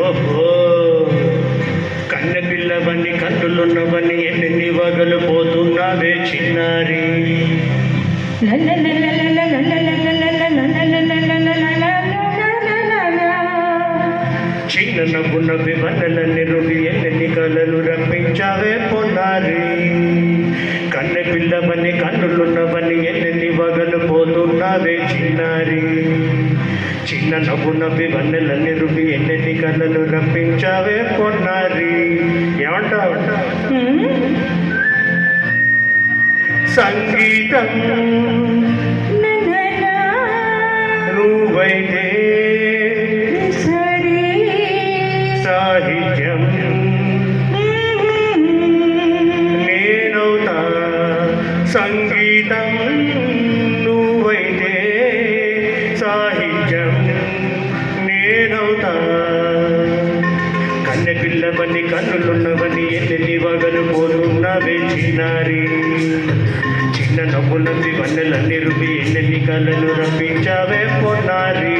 ఓహో కన్నె పిల్లవన్నీ కన్నులున్నవన్నీ ఎన్ని వగలు పోతున్నావే చిన్నారి. చిన్న నవ్వునవ్వి వన్నెలన్నీ రువి ఎన్ని కలలు రప్పించావే పొన్నారి. కన్నె పిల్లవన్నీ కన్నులున్నవన్నీ ఎన్ని వగలు పోతున్నావే చిన్నారి. చిన్న నవ్వునవ్వి వన్నెలన్నీ రువి ఎన్ని కలలు రప్పించావే పొన్నారి. ఏమంటావు? సంగీతం నువ్వైతే సాహిత్యం నేనవుతా. సంగీతం నువ్వైతే సాహిత్యం నేనవుతా. కన్నె పిల్లవన్నీ కన్నులున్నవన్నీ ఎన్ని వగలు పోతున్నవే చిన్నారి. చిన్న నవ్వులవి వన్నెలన్నీ రువి ఎన్ని కలలు రప్పించావే పొన్నారి.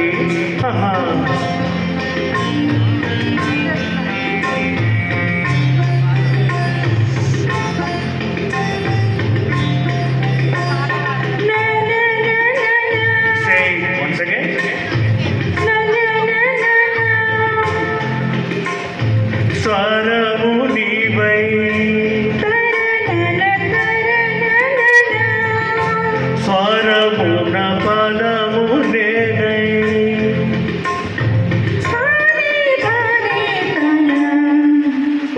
స్వరము నీవై స్వరమున పదము నేనై.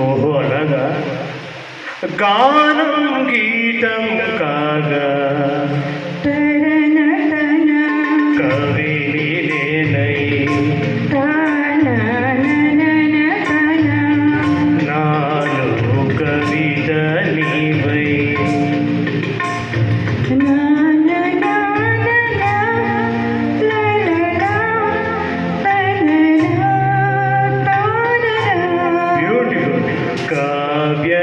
ఓహో అలాగా. గానం గీతం కాగా కవిని నేనై. నాలో కవిత నీవై.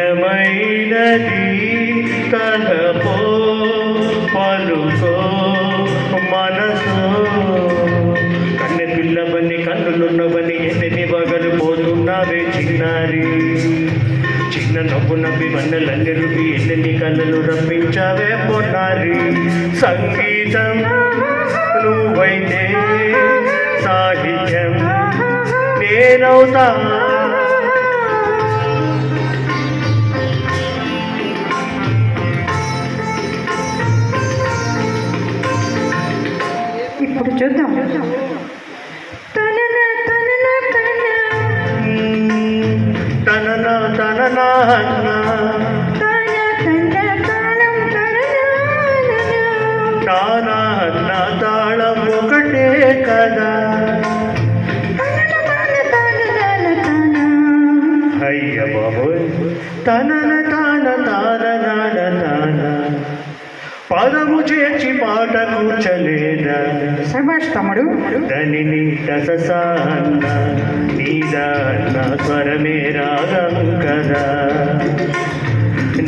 కావ్యమైనది తలపో పలుకో మనసో. కన్నె పిల్లవన్నీ కన్నులున్నవన్నీ ఎన్ని వగలు పోతున్నావే చిన్నారి. చిన్న నవ్వు నవ్వి వన్నెలన్నీ రువి ఎన్ని కలలు రప్పించావే పొన్నారి. సంగీతం నువ్వైతే సాహిత్యం నేనవుతా. ఇప్పుడు చూద్దాం. తననా తననా తానా అన్న తాళం ఒకటే కదా. అయ్య బాబోయ్. తనన తాన తాన తాన పదము చేర్చి పాట కూర్చలేదా. శభాష్ తమ్ముడు. ధనిని దససాన్న నీదాన్న స్వరమే రాగం కదా.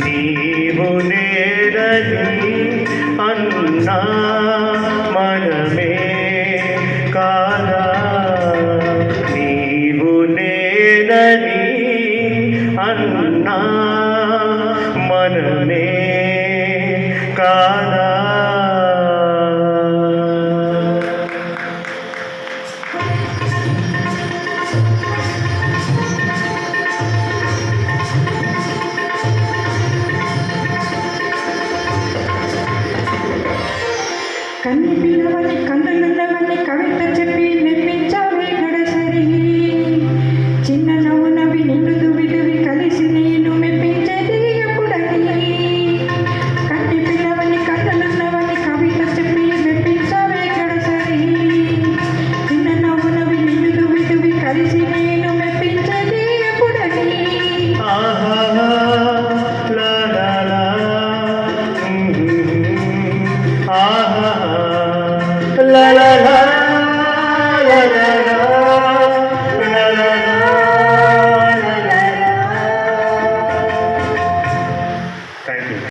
నీవు నేరని అన్నా మనమే కాదా. నీవు నేరని అన్నా మనమే కాదా. కన్ను పిల్లవని కన్నులున్నవని కవిత చెప్పి